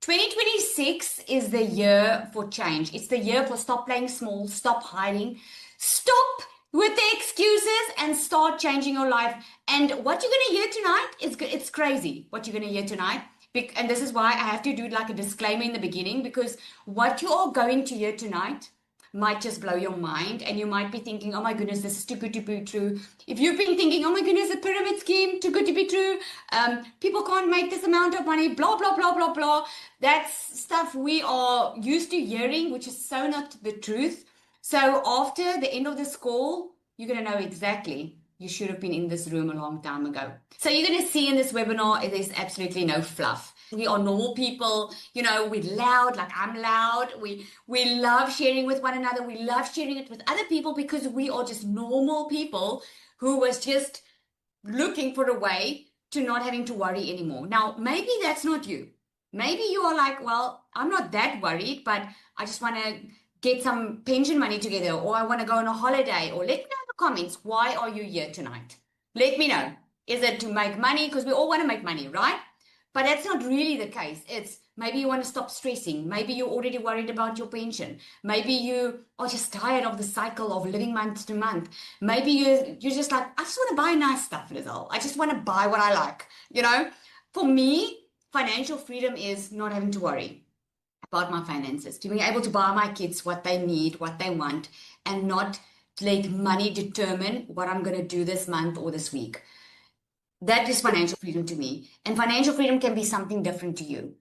2026 is the year for change. It's the year for stop playing small, stop hiding, stop with the excuses and start changing your life. And what you're going to hear tonight is it's crazy what you're going to hear tonight. And this is why I have to do like a disclaimer in the beginning, because what you are going to hear tonight might just blow your mind, and you might be thinking, oh my goodness, this is too good to be true. If you've been thinking, oh my goodness, a pyramid scheme, too good to be true, people can't make this amount of money, blah blah blah blah blah, that's stuff we are used to hearing, which is so not the truth. So after the end of this call, you're going to know exactly you should have been in this room a long time ago. So you're going to see in this webinar, there's absolutely no fluff. We are normal people, we're loud, like I'm loud. We love sharing with one another. We love sharing it with other people because we are just normal people who was just looking for a way to not having to worry anymore. Now, maybe that's not you. Maybe you are like, well, I'm not that worried, but I just want to get some pension money together, or I want to go on a holiday, or let me know in the comments, why are you here tonight? Let me know. Is it to make money? Because we all want to make money, right? But that's not really the case. It's maybe you want to stop stressing. Maybe you're already worried about your pension. Maybe you are just tired of the cycle of living month to month. Maybe you're just like, I just want to buy nice stuff, Lizelle. I just want to buy what I like. For me, financial freedom is not having to worry about my finances, to being able to buy my kids what they need, what they want, and not let money determine what I'm going to do this month or this week. That is financial freedom to me. And financial freedom can be something different to you.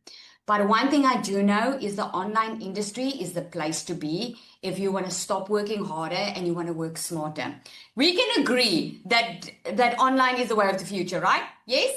But one thing I do know is the online industry is the place to be if you want to stop working harder and you want to work smarter. We can agree that online is the way of the future, right? Yes?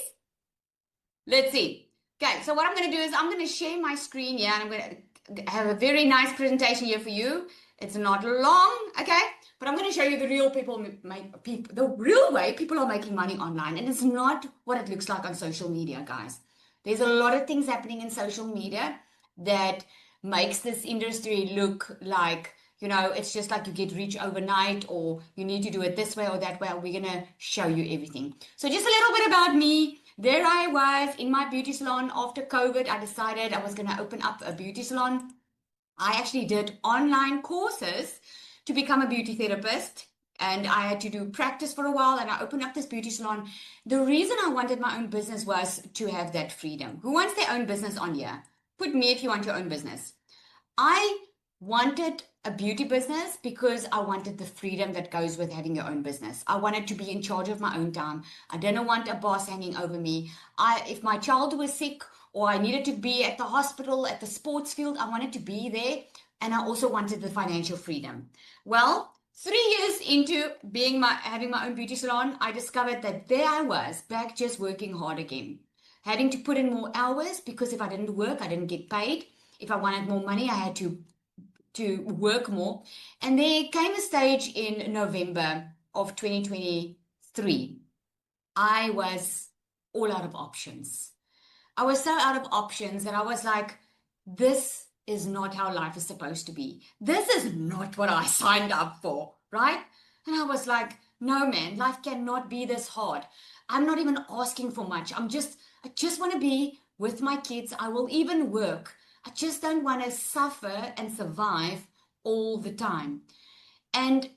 Let's see. Okay, so what I'm going to do is I'm going to share my screen here, and I'm going to have a very nice presentation here for you. It's not long, okay? But I'm going to show you the real the real way people are making money online. And it's not what it looks like on social media, guys. There's a lot of things happening in social media that makes this industry look like, it's just like you get rich overnight, or you need to do it this way or that way. We're going to show you everything. So just a little bit about me. There I was in my beauty salon after COVID. I decided I was going to open up a beauty salon. I actually did online courses to become a beauty therapist, and I had to do practice for a while, and I opened up this beauty salon. The reason I wanted my own business was to have that freedom. Who wants their own business on here? Put me if you want your own business. I wanted a beauty business because I wanted the freedom that goes with having your own business. I wanted to be in charge of my own time. I didn't want a boss hanging over me. If my child was sick, or I needed to be at the hospital, at the sports field, I wanted to be there. And I also wanted the financial freedom. Well, 3 years into having my own beauty salon, I discovered that there I was, back just working hard again. Having to put in more hours, because if I didn't work, I didn't get paid. If I wanted more money, I had to work more. And there came a stage in November of 2023. I was all out of options. I was so out of options that I was like, this is not how life is supposed to be. This is not what I signed up for, right? And I was like, no, man, life cannot be this hard. I'm not even asking for much. I just want to be with my kids. I will even work. I just don't want to suffer and survive all the time. And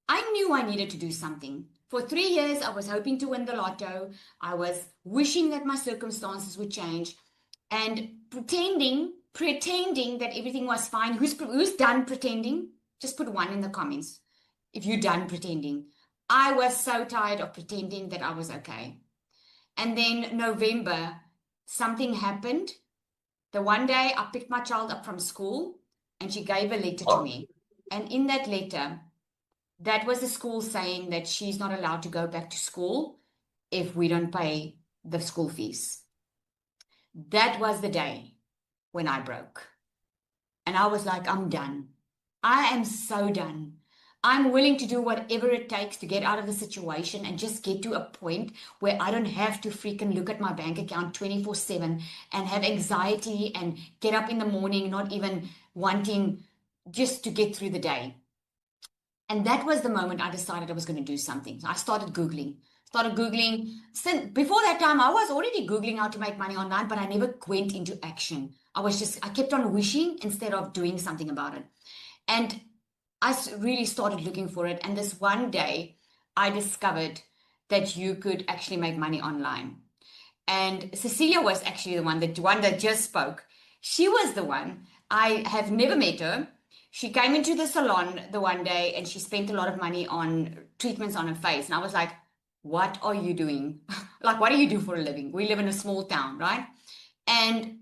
I knew I needed to do something. For 3 years, I was hoping to win the lotto. I was wishing that my circumstances would change and pretending that everything was fine. Who's done pretending? Just put 1 in the comments if you're done pretending. I was so tired of pretending that I was okay. And then November, something happened. The one day I picked my child up from school, and she gave a letter to me. And in that letter, that was the school saying that she's not allowed to go back to school if we don't pay the school fees. That was the day when I broke. And I was like, I'm done. I am so done. I'm willing to do whatever it takes to get out of the situation and just get to a point where I don't have to freaking look at my bank account 24/7 and have anxiety and get up in the morning not even wanting just to get through the day. And that was the moment I decided I was going to do something. So I started Googling. Before that time, I was already Googling how to make money online, but I never went into action. I kept on wishing instead of doing something about it. And really started looking for it. And this one day, I discovered that you could actually make money online. And Cecilia was actually the one that just spoke. She was the one. I have never met her. She came into the salon the one day and she spent a lot of money on treatments on her face. And I was like, what are you doing? Like, what do you do for a living? We live in a small town, right? And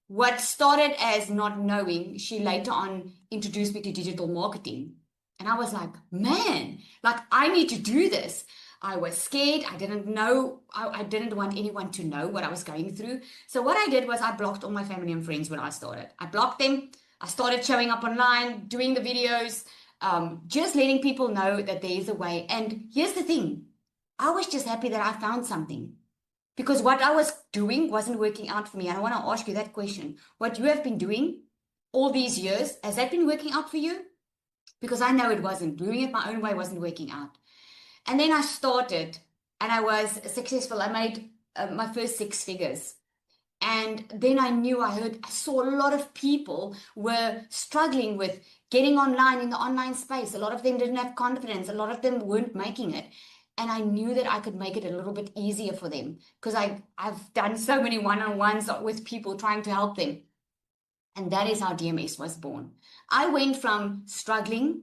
what started as not knowing, she later on introduced me to digital marketing. And I was like, man, like I need to do this. I was scared. I didn't know. I didn't want anyone to know what I was going through. So what I did was I blocked all my family and friends when I started. I blocked them. I started showing up online, doing the videos, just letting people know that there is a way. And here's the thing. I was just happy that I found something. Because what I was doing wasn't working out for me. And I want to ask you that question. What you have been doing all these years, has that been working out for you? Because I know it wasn't. Doing it my own way wasn't working out. And then I started and I was successful. I made my first 6 figures. And then I saw a lot of people were struggling with getting online in the online space. A lot of them didn't have confidence. A lot of them weren't making it. And I knew that I could make it a little bit easier for them because I've done so many one-on-ones with people trying to help them. And that is how DMS was born. I went from struggling,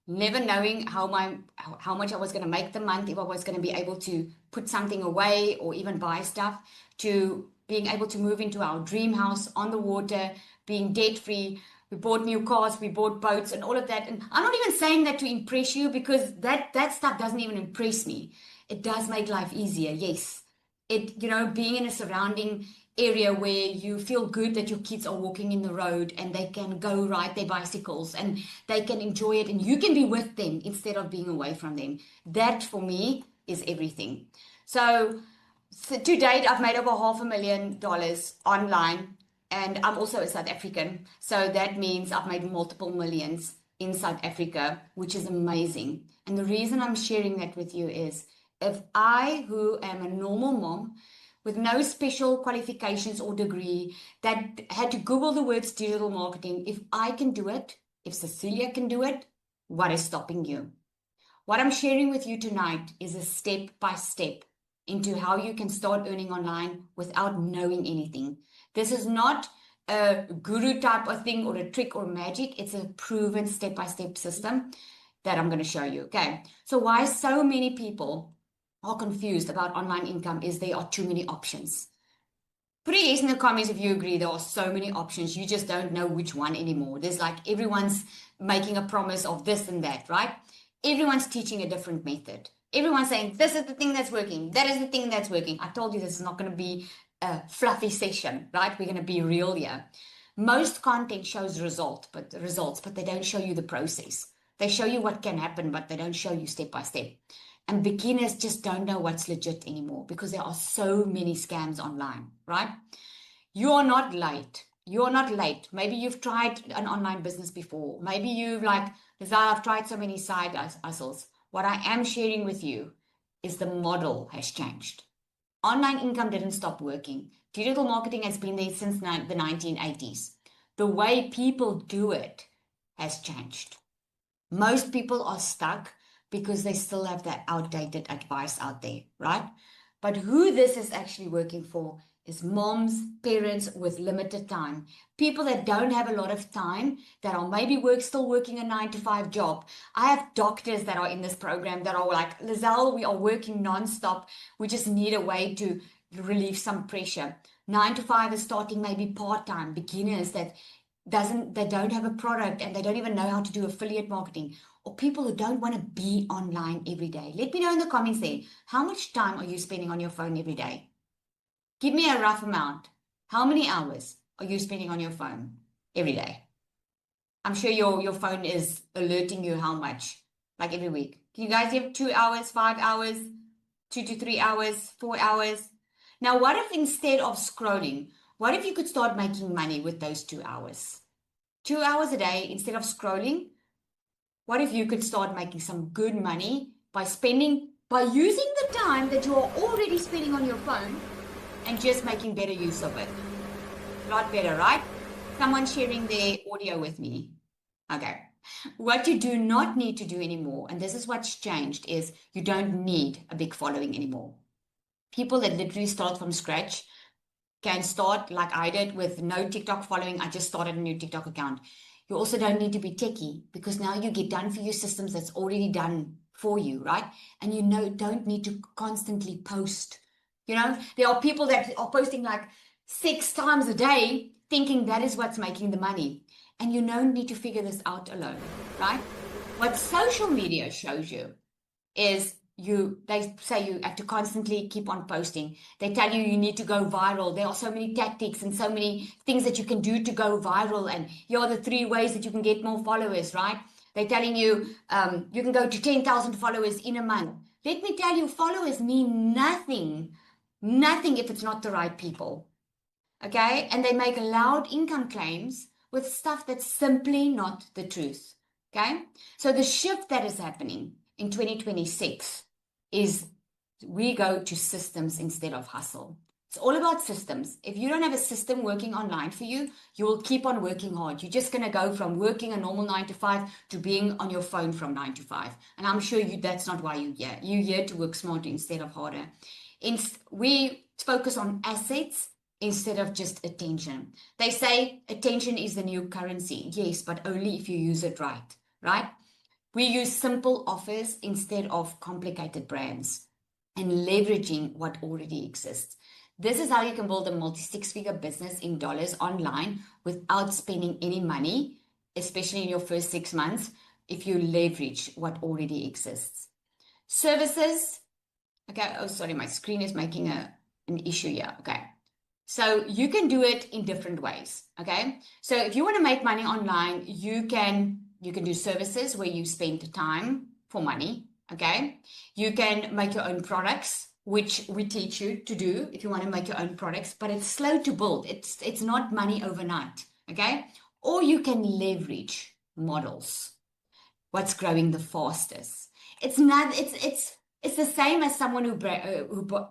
never knowing how much I was going to make the month, if I was going to be able to put something away or even buy stuff, to being able to move into our dream house on the water, being debt-free. We bought new cars, we bought boats and all of that. And I'm not even saying that to impress you because that stuff doesn't even impress me. It does make life easier, yes. Being in a surrounding area where you feel good that your kids are walking in the road and they can go ride their bicycles and they can enjoy it and you can be with them instead of being away from them. That for me is everything. So to date, I've made over $500,000 online, and I'm also a South African. So that means I've made multiple millions in South Africa, which is amazing. And the reason I'm sharing that with you is if I, who am a normal mom, with no special qualifications or degree, that had to Google the words digital marketing, if I can do it, if Cecilia can do it, what is stopping you? What I'm sharing with you tonight is a step-by-step into how you can start earning online without knowing anything. This is not a guru type of thing or a trick or magic. It's a proven step-by-step system that I'm going to show you. Okay, so why so many people are confused about online income is there are too many options. Put a yes in the comments if you agree there are so many options. You just don't know which one anymore. There's like everyone's making a promise of this and that, right? Everyone's teaching a different method. Everyone's saying, this is the thing that's working. That is the thing that's working. I told you this is not going to be a fluffy session, right? We're going to be real here. Most content shows results, but they don't show you the process. They show you what can happen, but they don't show you step by step. And beginners just don't know what's legit anymore because there are so many scams online, right? You are not late. You're not late. Maybe you've tried an online business before. Maybe you've I've tried so many side hustles. What I am sharing with you is the model has changed. Online income didn't stop working. Digital marketing has been there since the 1980s. The way people do it has changed. Most people are stuck because they still have that outdated advice out there, right? But who this is actually working for is moms, parents with limited time, people that don't have a lot of time, that are maybe still working a 9-to-5 job. I have doctors that are in this program that are like, Lizelle, we are working nonstop. We just need a way to relieve some pressure. 9-to-5 is starting maybe part-time, beginners that don't have a product and they don't even know how to do affiliate marketing, or people who don't want to be online every day. Let me know in the comments there, how much time are you spending on your phone every day? Give me a rough amount. How many hours are you spending on your phone every day? I'm sure your phone is alerting you how much, like every week. Can you guys have 2 hours, 5 hours, 2 to 3 hours, 4 hours? Now, what if instead of scrolling, what if you could start making money with those 2 hours? 2 hours a day instead of scrolling. What if you could start making some good money by using the time that you are already spending on your phone and just making better use of it? A lot better, right? Someone's sharing their audio with me. Okay. What you do not need to do anymore, and this is what's changed, is you don't need a big following anymore. People that literally start from scratch can start like I did with no TikTok following. I just started a new TikTok account. You also don't need to be techie because now you get done for you systems that's already done for you, right? And you know, don't need to constantly post. You know, there are people that are posting like 6 times a day thinking that is what's making the money. And you don't need to figure this out alone, right? What social media shows you is they say you have to constantly keep on posting. They tell you need to go viral. There are so many tactics and so many things that you can do to go viral, and here are the 3 ways that you can get more followers, right? They're telling you you can go to 10,000 followers in a month. Let me tell you, followers mean nothing if it's not the right people. Okay, and they make loud income claims with stuff that's simply not the truth. Okay, so the shift that is happening in 2026 is we go to systems instead of hustle. It's all about systems. If you don't have a system working online for you, you will keep on working hard. You're just going to go from working a normal 9 to 5 to being on your phone from 9 to 5. And I'm sure that's not why you're here. You're here to work smarter instead of harder. We focus on assets instead of just attention. They say attention is the new currency. Yes, but only if you use it right, right? We use simple offers instead of complicated brands and leveraging what already exists. This is how you can build a multi-6-figure business in dollars online without spending any money, especially in your first 6 months, if you leverage what already exists. Services. Okay. Oh, sorry. My screen is making an issue here. Okay. So you can do it in different ways. Okay. So if you want to make money online, you can do services where you spend time for money. Okay. You can make your own products, which we teach you to do if you want to make your own products, but it's slow to build. It's not money overnight. Okay. Or you can leverage models. What's growing the fastest? It's the same as someone who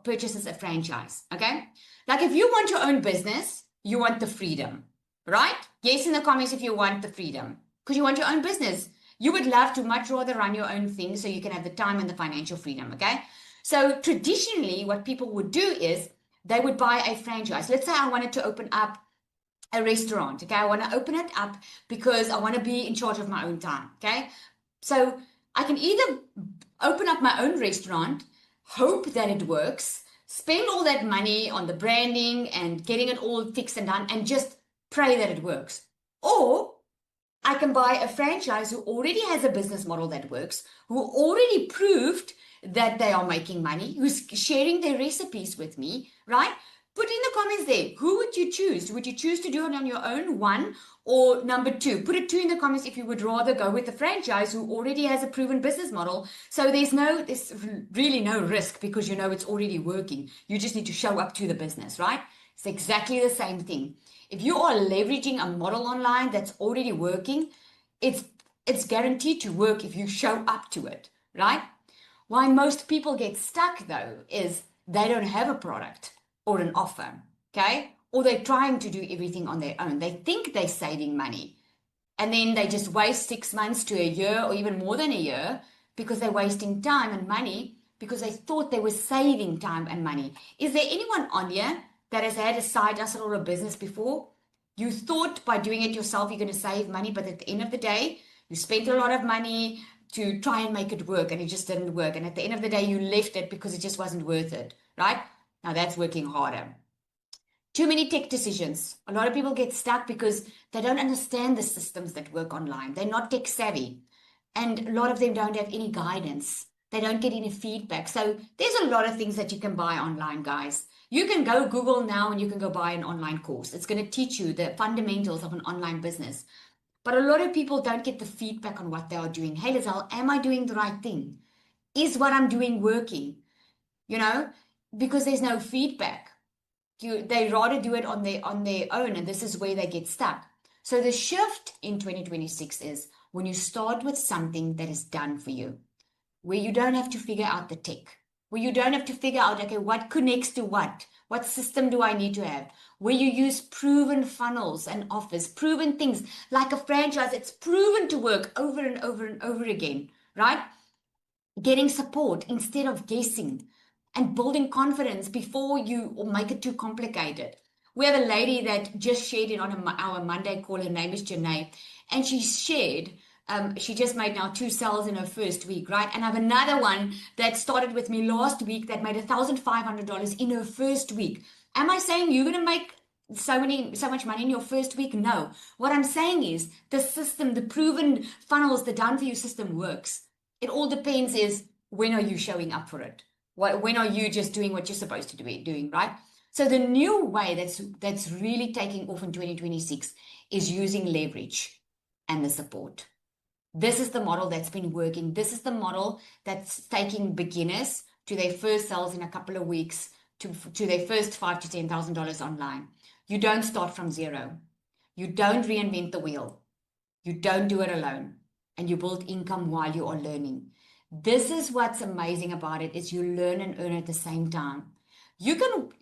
purchases a franchise. Okay. Like if you want your own business, you want the freedom, right? Yes, in the comments if you want the freedom. Because you want your own business. You would love to much rather run your own thing so you can have the time and the financial freedom, okay? So traditionally, what people would do is they would buy a franchise. Let's say I wanted to open up a restaurant, okay? I want to open it up because I want to be in charge of my own time, okay? So I can either open up my own restaurant, hope that it works, spend all that money on the branding and getting it all fixed and done, and just pray that it works. Or I can buy a franchise who already has a business model that works, who already proved that they are making money, who's sharing their recipes with me, right? Put in the comments there, who would you choose? Would you choose to do it on your own, 1, or number 2? Put a 2 in the comments if you would rather go with a franchise who already has a proven business model. So there's really no risk because you know it's already working. You just need to show up to the business, right? It's exactly the same thing. If you are leveraging a model online that's already working, it's guaranteed to work if you show up to it, right? Why most people get stuck though is they don't have a product or an offer, okay? Or they're trying to do everything on their own. They think they're saving money and then they just waste 6 months to a year or even more than a year because they're wasting time and money because they thought they were saving time and money. Is there anyone on here that has had a side hustle or a business before? You thought by doing it yourself you're going to save money, but at the end of the day, you spent a lot of money to try and make it work and it just didn't work. And at the end of the day, you left it because it just wasn't worth it, right? Now that's working harder. Too many tech decisions. A lot of people get stuck because they don't understand the systems that work online. They're not tech savvy. And a lot of them don't have any guidance. They don't get any feedback. So there's a lot of things that you can buy online, guys. You can go Google now and you can go buy an online course. It's going to teach you the fundamentals of an online business. But a lot of people don't get the feedback on what they are doing. Hey, Lizelle, am I doing the right thing? Is what I'm doing working? You know, because there's no feedback. They rather do it on their own, and this is where they get stuck. So the shift in 2026 is when you start with something that is done for you, where you don't have to figure out the tech, where you don't have to figure out, okay, what connects to what? What system do I need to have? Where you use proven funnels and offers, proven things like a franchise, it's proven to work over and over and over again, right? Getting support instead of guessing and building confidence before you make it too complicated. We have a lady that just shared it on our Monday call. Her name is Janae, and she shared. She just made now 2 sales in her first week, right? And I have another one that started with me last week that made $1,500 in her first week. Am I saying you're going to make so much money in your first week? No. What I'm saying is the system, the proven funnels, the done for you system works. It all depends is when are you showing up for it? When are you just doing what you're supposed to be doing, right? So the new way that's really taking off in 2026 is using leverage and the support. This is the model that's been working. This is the model that's taking beginners to their first sales in a couple of weeks, to their first $5,000 to $10,000 online. You don't start from zero. You don't reinvent the wheel. You don't do it alone, and you build income while you are learning. This is what's amazing about it is you learn and earn at the same time.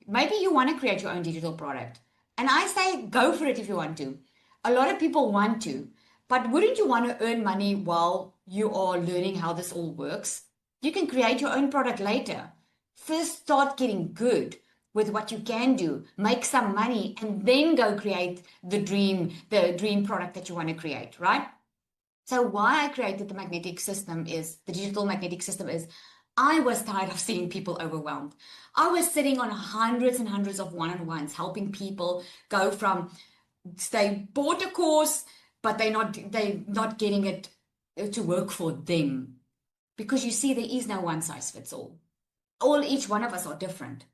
Maybe you want to create your own digital product. And I say go for it if you want to. A lot of people want to, but wouldn't you want to earn money while you are learning how this all works? You can create your own product later. First, start getting good with what you can do, make some money, and then go create the dream product that you want to create, right? So why I created the digital magnetic system is I was tired of seeing people overwhelmed. I was sitting on hundreds and hundreds of one-on-ones, helping people go from they bought a course, but they're not getting it to work for them. Because you see, there is no one size fits all. Each one of us are different.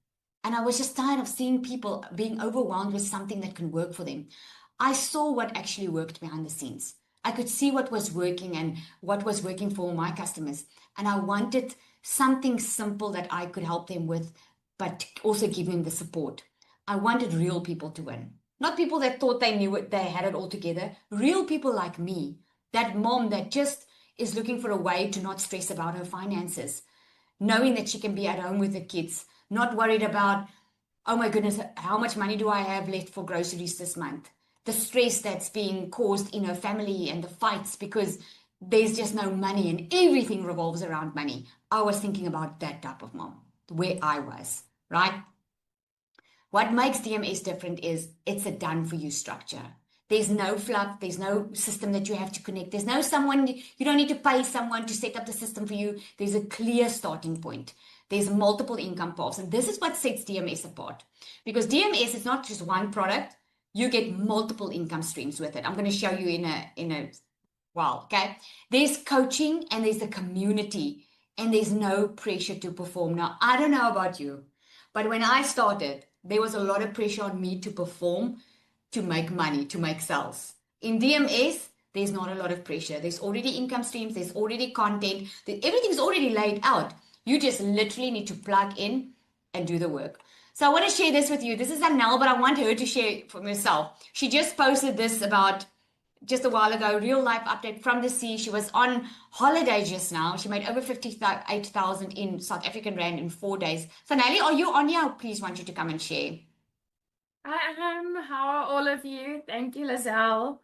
And I was just tired of seeing people being overwhelmed with something that can work for them. I saw what actually worked behind the scenes. I could see what was working and what was working for my customers. And I wanted something simple that I could help them with, but also give them the support. I wanted real people to win. Not people that thought they knew it, they had it all together. Real people like me, that mom that just is looking for a way to not stress about her finances, knowing that she can be at home with the kids, not worried about, oh my goodness, how much money do I have left for groceries this month? The stress that's being caused in her family and the fights because there's just no money and everything revolves around money. I was thinking about that type of mom, where I was, right? What makes DMS different is it's a done for you structure. There's no fluff. There's no system that you have to connect. There's no someone, you don't need to pay someone to set up the system for you. There's a clear starting point. There's multiple income paths. And this is what sets DMS apart. Because DMS is not just one product. You get multiple income streams with it. I'm going to show you in a while, okay? There's coaching and there's the community. And there's no pressure to perform. Now, I don't know about you, but when I started, there was a lot of pressure on me to perform, to make money, to make sales. In DMS, there's not a lot of pressure. There's already income streams, there's already content, everything's already laid out. You just literally need to plug in and do the work. So I want to share this with you. This is Anel, but I want her to share for herself. She just posted this about just a while ago, real life update from the sea. She was on holiday just now. She made over 58,000 in South African Rand in 4 days. So Nelly, are you on here? Please want you to come and share. I am. How are all of you? Thank you, Lizelle.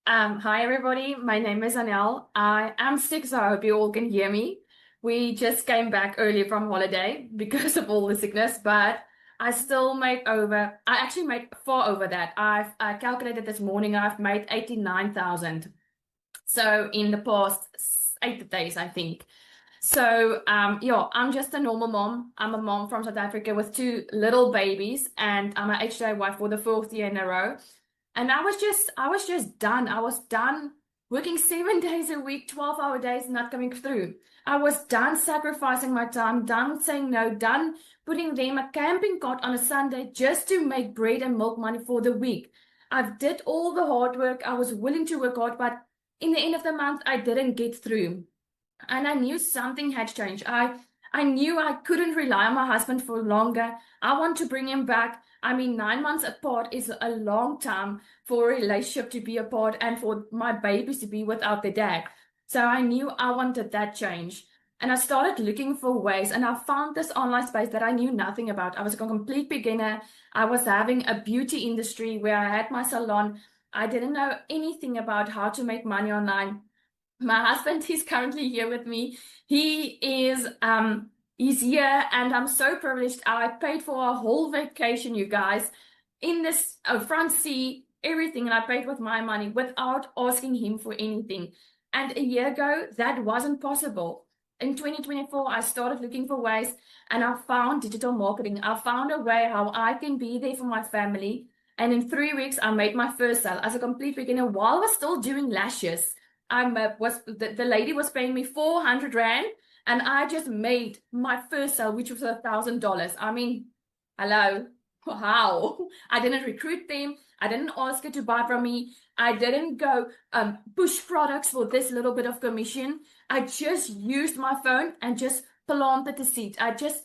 Hi, everybody. My name is Anel. I am sick, so I hope you all can hear me. We just came back earlier from holiday because of all the sickness, but I still made over. I actually made far over that. I calculated this morning. I've made 89,000. So in the past 8 days, I think. So, yeah, I'm just a normal mom. I'm a mom from South Africa with 2 little babies, and I'm an HJ wife for the 4th year in a row. And I was just done. I was done working 7 days a week, 12-hour days, not coming through. I was done sacrificing my time, done saying no, done putting them a camping cot on a Sunday just to make bread and milk money for the week. I did all the hard work. I was willing to work hard, but in the end of the month, I didn't get through. And I knew something had changed. I knew I couldn't rely on my husband for longer. I want to bring him back. I mean, 9 months apart is a long time for a relationship to be apart and for my babies to be without their dad. So I knew I wanted that change. And I started looking for ways, and I found this online space that I knew nothing about. I was a complete beginner. I was having a beauty industry where I had my salon. I didn't know anything about how to make money online. My husband is currently here with me. He's here, and I'm so privileged. I paid for a whole vacation, you guys, in this front seat, everything, and I paid with my money without asking him for anything. And a year ago, that wasn't possible. In 2024, I started looking for ways, and I found digital marketing. I found a way how I can be there for my family. And in 3 weeks, I made my first sale as a complete beginner while I was still doing lashes. The lady was paying me 400 Rand, and I just made my first sale, which was $1,000. I mean, hello, how? I didn't recruit them. I didn't ask her to buy from me. I didn't go push products for this little bit of commission. I just used my phone and just planted the seed. I just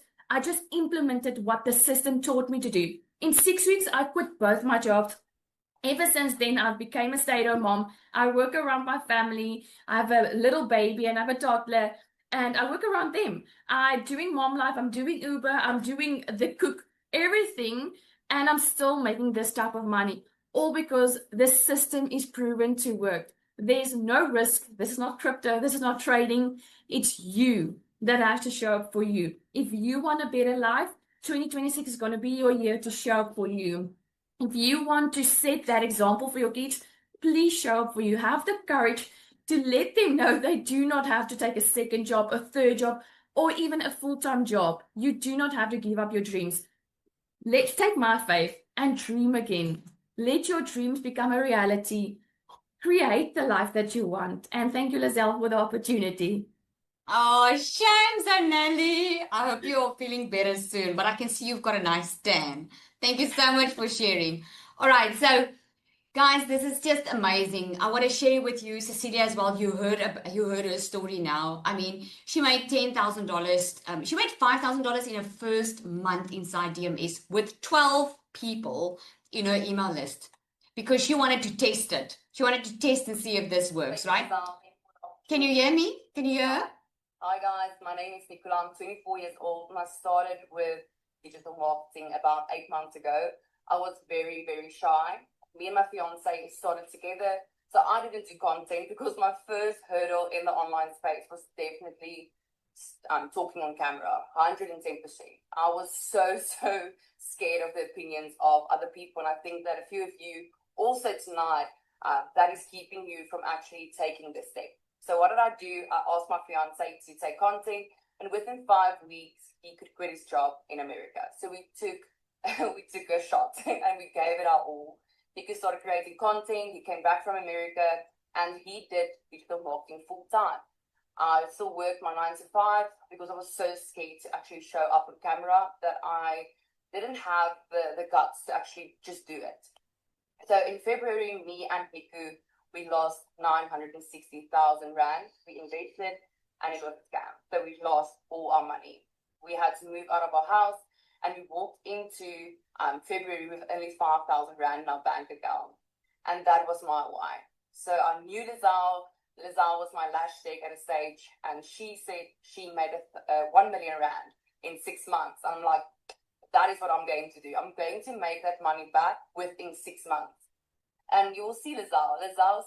implemented what the system taught me to do. In 6 weeks, I quit both my jobs. Ever since then, I became a stay-at-home mom. I work around my family. I have a little baby and I have a toddler, and I work around them. I'm doing mom life. I'm doing Uber. I'm doing the cook, everything, and I'm still making this type of money. All because this system is proven to work. There's no risk. This is not crypto. This is not trading. It's you that has to show up for you. If you want a better life, 2026 is going to be your year to show up for you. If you want to set that example for your kids, please show up for you. Have the courage to let them know they do not have to take a second job, a third job, or even a full-time job. You do not have to give up your dreams. Let's take my faith and dream again. Let your dreams become a reality. Create the life that you want. And thank you, Lizelle, for the opportunity. Oh, shame, Zanelli. I hope you're feeling better soon, but I can see you've got a nice tan. Thank you so much for sharing. All right, so guys, this is just amazing. I want to share with you, Cecilia, as well. You heard her story now. I mean, she made $10,000. She made $5,000 in her first month inside DMS with 12 people in her email list because she wanted to test it. She wanted to test and see if this works, right? Can you hear me? Can you hear her? Hi guys, my name is Nicola. I'm 24 years old and I started with digital marketing about 8 months ago. I was very, very shy. Me and my fiance started together. So I didn't do content because my first hurdle in the online space was definitely talking on camera, 110%. I was so scared of the opinions of other people. And I think that a few of you also tonight, that is keeping you from actually taking this step. So what did I do? I asked my fiance to take content, and within 5 weeks, he could quit his job in America. So we took a shot and we gave it our all. He could start creating content. He came back from America and he did digital marketing full time. I still worked my 9 to 5 because I was so scared to actually show up on camera that I didn't have the guts to actually just do it. So in February, me and Miku, we lost 960,000 Rand. We invested and it was a scam. So we lost all our money. We had to move out of our house and we walked into February with only 5,000 Rand in our bank account. And that was my why. So I knew Lizelle. Lizelle was my lash tech at a stage and she said she made 1 million Rand in 6 months. I'm like, that is what I'm going to do. I'm going to make that money back within 6 months. And you will see Lizelle. Lizelle's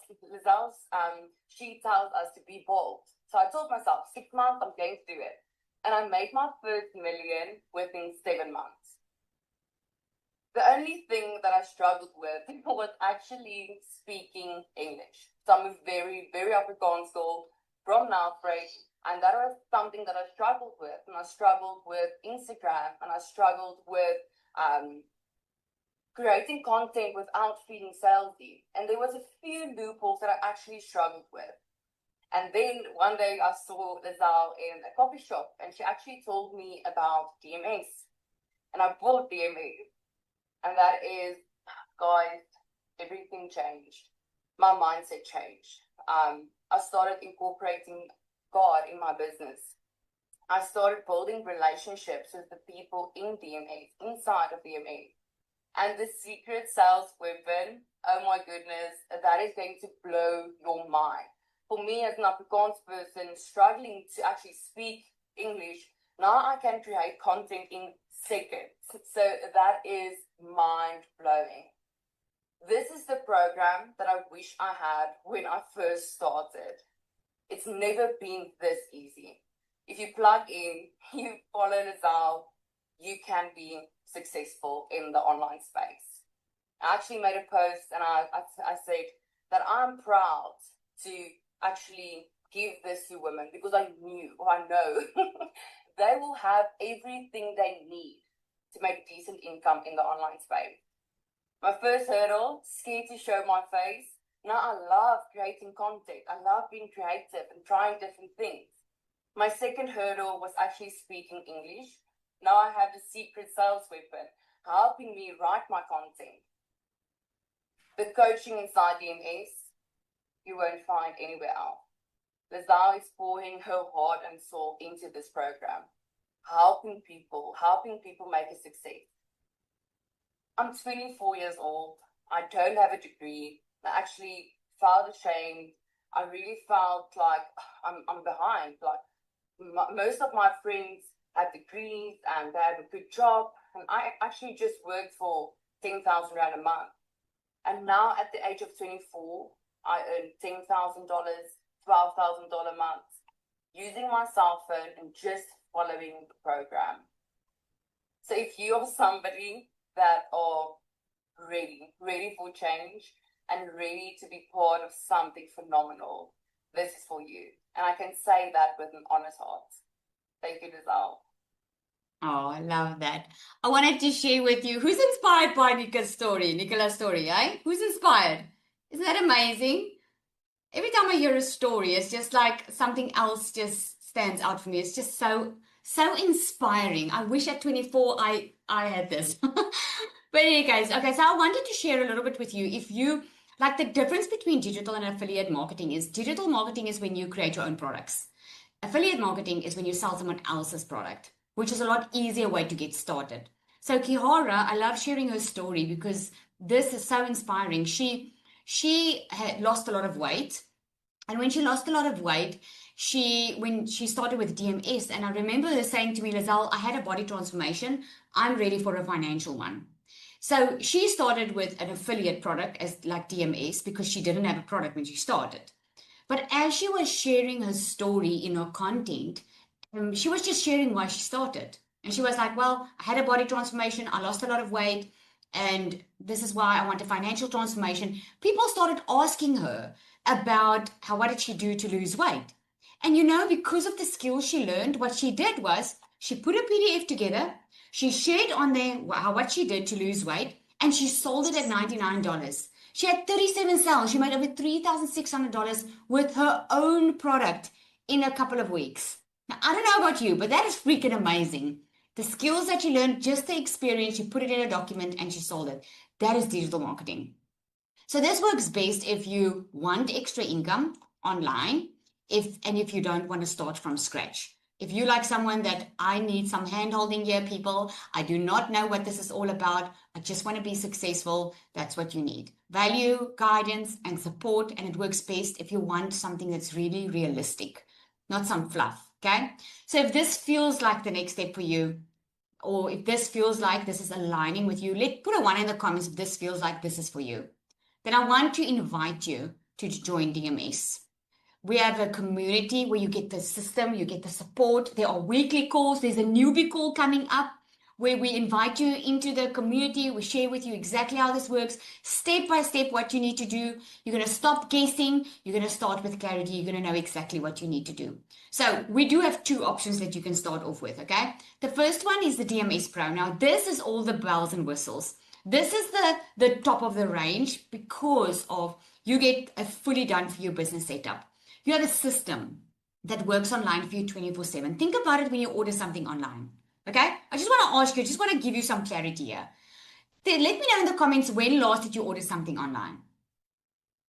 she tells us to be bold. So I told myself, 6 months, I'm going to do it. And I made my first million within 7 months. The only thing that I struggled with was actually speaking English. So I'm a very, very Afrikaans girl from Nelspruit. And that was something that I struggled with. And I struggled with Instagram. And I struggled with creating content without feeling salesy. And there was a few loopholes that I actually struggled with. And then one day I saw Lizelle in a coffee shop and she actually told me about DMS. And I bought DMS. And that is, guys, everything changed. My mindset changed. I started incorporating God in my business. I started building relationships with the people in DMS, inside of DMS. And the secret sales weapon, oh my goodness, that is going to blow your mind. For me as an Afrikaans person struggling to actually speak English, now I can create content in seconds. So that is mind blowing. This is the program that I wish I had when I first started. It's never been this easy. If you plug in, you follow Lizelle, you can be successful in the online space. I actually made a post and I said that I'm proud to actually give this to women because I know they will have everything they need to make decent income in the online space. My first hurdle, scared to show my face. Now I love creating content. I love being creative and trying different things. My second hurdle was actually speaking English. Now I have the secret sales weapon helping me write my content. The coaching inside DMS, you won't find anywhere else. Lizelle is pouring her heart and soul into this program, helping people make a success. I'm 24 years old. I don't have a degree. I actually felt ashamed. I really felt like I'm behind. Like most of my friends have degrees and they have a good job, and I actually just worked for 10,000 Rand a month. And now at the age of 24, I earn $10,000, $12,000 a month using my cell phone and just following the program. So if you are somebody that are ready for change and ready to be part of something phenomenal, this is for you. And I can say that with an honest heart. Thank you, Lizelle. Oh, I love that. I wanted to share with you who's inspired by Nicola's story, eh? Who's inspired? Isn't that amazing? Every time I hear a story, it's just like something else just stands out for me. It's just so inspiring. I wish at 24 I had this. But anyway, guys, okay, so I wanted to share a little bit with you. If you like, the difference between digital and affiliate marketing is digital marketing is when you create your own products. Affiliate marketing is when you sell someone else's product, which is a lot easier way to get started. So Kihara, I love sharing her story because this is so inspiring. She had lost a lot of weight. And when she lost a lot of weight, when she started with DMS, and I remember her saying to me, Lizelle, I had a body transformation. I'm ready for a financial one. So she started with an affiliate product as like DMS because she didn't have a product when she started. But as she was sharing her story in her content, she was just sharing why she started. And she was like, well, I had a body transformation. I lost a lot of weight. And this is why I want a financial transformation. People started asking her about what did she do to lose weight. And because of the skills she learned, what she did was she put a PDF together. She shared on there what she did to lose weight, and she sold it at $99. She had 37 sales. She made over $3,600 with her own product in a couple of weeks. Now, I don't know about you, but that is freaking amazing. The skills that you learned, just the experience, you put it in a document and she sold it. That is digital marketing. So this works best if you want extra income online, if you don't want to start from scratch. If you like someone that I need some hand-holding here, people, I do not know what this is all about. I just want to be successful. That's what you need. Value, guidance, and support. And it works best if you want something that's really realistic, not some fluff. Okay. So if this feels like the next step for you, or if this feels like this is aligning with you, put a 1 in the comments if this feels like this is for you. Then I want to invite you to join DMS. We have a community where you get the system, you get the support. There are weekly calls. There's a newbie call coming up where we invite you into the community. We share with you exactly how this works, step by step, what you need to do. You're going to stop guessing. You're going to start with clarity. You're going to know exactly what you need to do. So we do have 2 options that you can start off with, okay? The first one is the DMS Pro. Now, this is all the bells and whistles. This is the top of the range because of you get a fully done for your business setup. You have a system that works online for you 24/7. Think about it when you order something online. Okay? I just want to ask you, I just want to give you some clarity here. Then let me know in the comments when last did you order something online?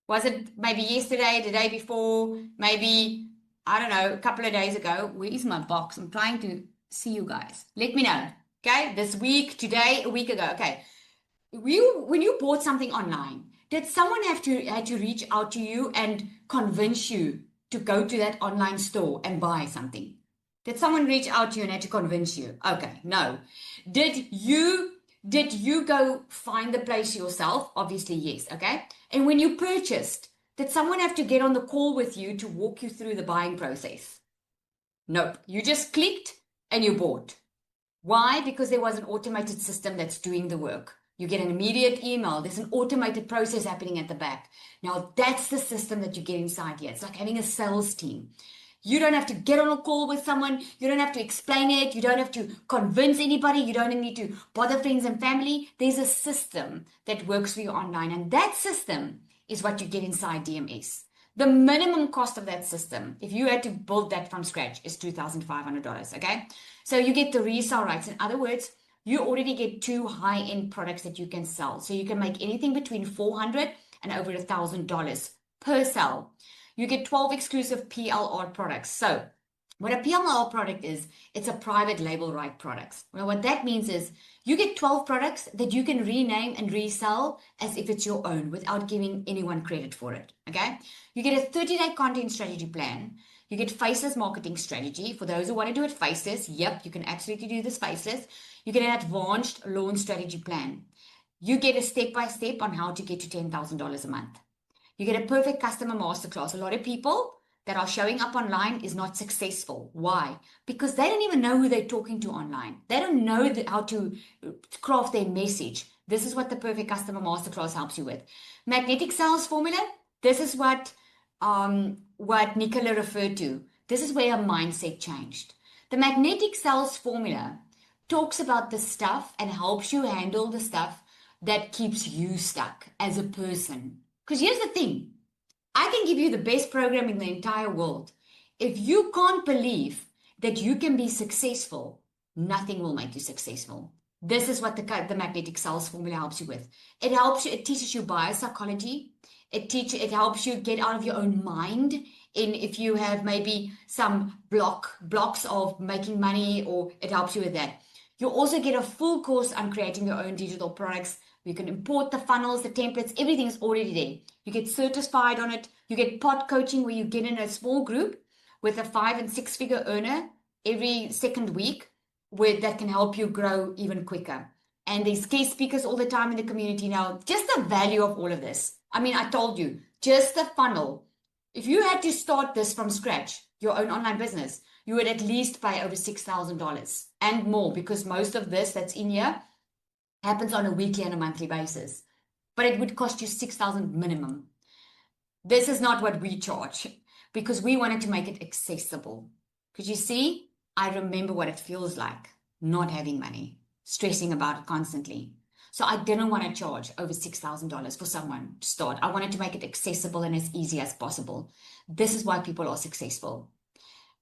Was it maybe yesterday, the day before, maybe, I don't know, a couple of days ago? Where is my box? I'm trying to see you guys. Let me know. Okay? This week, today, a week ago. Okay. When you bought something online, did someone had to reach out to you and convince you to go to that online store and buy something? Did someone reach out to you and had to convince you? Okay, no. Did you go find the place yourself? Obviously, yes. Okay. And when you purchased, did someone have to get on the call with you to walk you through the buying process? Nope. You just clicked and you bought. Why? Because there was an automated system that's doing the work. You get an immediate email. There's an automated process happening at the back. Now, that's the system that you get inside here. It's like having a sales team. You don't have to get on a call with someone. You don't have to explain it. You don't have to convince anybody. You don't need to bother friends and family. There's a system that works for you online. And that system is what you get inside DMS. The minimum cost of that system, if you had to build that from scratch, is $2,500, okay? So you get the resale rights. In other words, you already get 2 high-end products that you can sell. So you can make anything between $400 and over $1,000 per sale. You get 12 exclusive PLR products. So what a PLR product is, it's a private label right products. Well, what that means is you get 12 products that you can rename and resell as if it's your own without giving anyone credit for it, okay? You get a 30-day content strategy plan. You get Faceless marketing strategy. For those who want to do it Faceless, yep, you can absolutely do this Faceless. You get an advanced launch strategy plan. You get a step-by-step on how to get to $10,000 a month. You get a perfect customer masterclass. A lot of people that are showing up online is not successful. Why? Because they don't even know who they're talking to online. They don't know how to craft their message. This is what the perfect customer masterclass helps you with. Magnetic sales formula. This is what Nicola referred to. This is where her mindset changed. The magnetic sales formula talks about the stuff and helps you handle the stuff that keeps you stuck as a person. Because here's the thing. I can give you the best program in the entire world. If you can't believe that you can be successful, nothing will make you successful. This is what the magnetic sales formula helps you with. It helps you, it teaches you biopsychology. It helps you get out of your own mind in if you have maybe some blocks of making money, or it helps you with that. You also get a full course on creating your own digital products. You can import the funnels, the templates, everything's already there. You get certified on it. You get pod coaching where you get in a small group with a 5 and 6 figure earner every second week that can help you grow even quicker. And there's guest speakers all the time in the community now. Just the value of all of this. I mean, I told you, just the funnel. If you had to start this from scratch, your own online business, you would at least pay over $6,000 and more, because most of this that's in here happens on a weekly and a monthly basis. But it would cost you $6,000 minimum. This is not what we charge, because we wanted to make it accessible. Because you see, I remember what it feels like not having money, stressing about it constantly. So I didn't want to charge over $6,000 for someone to start. I wanted to make it accessible and as easy as possible. This is why people are successful.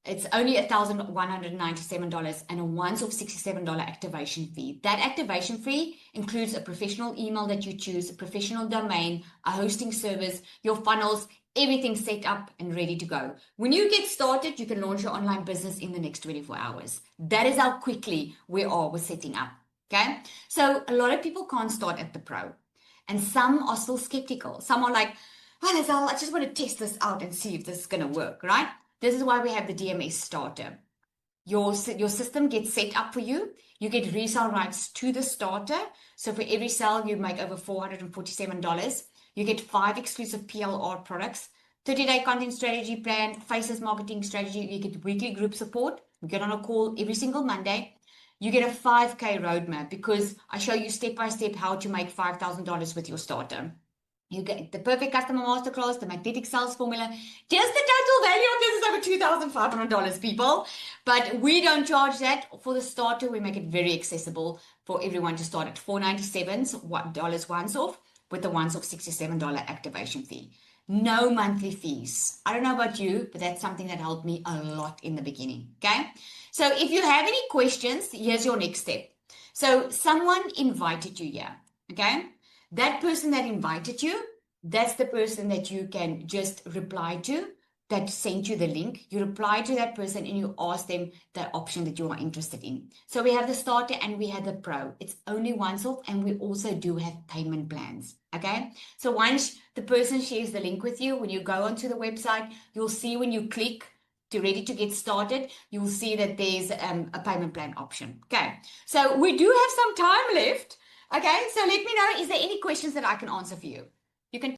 It's only $1,197 and a once-off $67 activation fee. That activation fee includes a professional email that you choose, a professional domain, a hosting service, your funnels, everything set up and ready to go. When you get started, you can launch your online business in the next 24 hours. That is how quickly we are with setting up. Okay? So a lot of people can't start at the pro. And some are still skeptical. Some are like, oh, Lizelle, I just want to test this out and see if this is going to work, right? This is why we have the DMS starter. Your system gets set up for you. You get resale rights to the starter. So for every sale, you make over $447. You get 5 exclusive PLR products, 30-day content strategy plan, Faceless marketing strategy. You get weekly group support. You get on a call every single Monday. You get a 5K roadmap, because I show you step by step how to make $5,000 with your starter. You get the perfect customer masterclass, the magnetic sales formula. Just the total value of this is over $2,500, people. But we don't charge that for the starter. We make it very accessible for everyone to start at $497 once off, with the once off $67 activation fee. No monthly fees. I don't know about you, but that's something that helped me a lot in the beginning. Okay. So if you have any questions, here's your next step. So someone invited you here. Okay. That person that invited you, that's the person that you can just reply to that sent you the link, you reply to that person and you ask them the option that you are interested in. So we have the starter and we have the pro. It's only once off, and we also do have payment plans. Okay. So once the person shares the link with you, when you go onto the website, you'll see when you click to ready to get started, you'll see that there's a payment plan option. Okay. So we do have some time left. Okay. So let me know, is there any questions that I can answer for you? You can